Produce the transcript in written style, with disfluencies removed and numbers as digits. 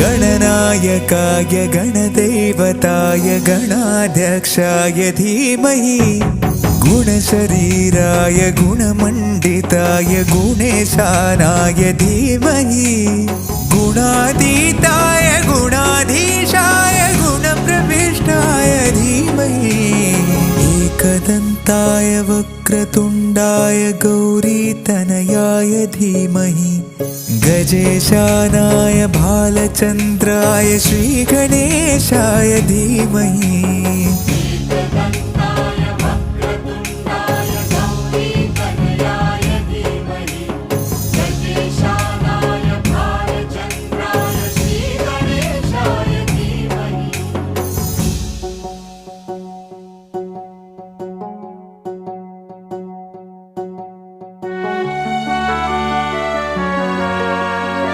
गणनायकाय गणदेवताय गणाध्यक्षाय धीमहि गुणशरीराय गुणमण्डिताय गुणेशानाय धीमहि गुणातीताय गुणाधीशाय गुणप्रविष्टाय धीमहि एकदन्ताय वक्रतुण्डाय गौरीतनयाय धीमहि गजेशानाय भालचन्द्राय श्रीगणेशाय धीमहि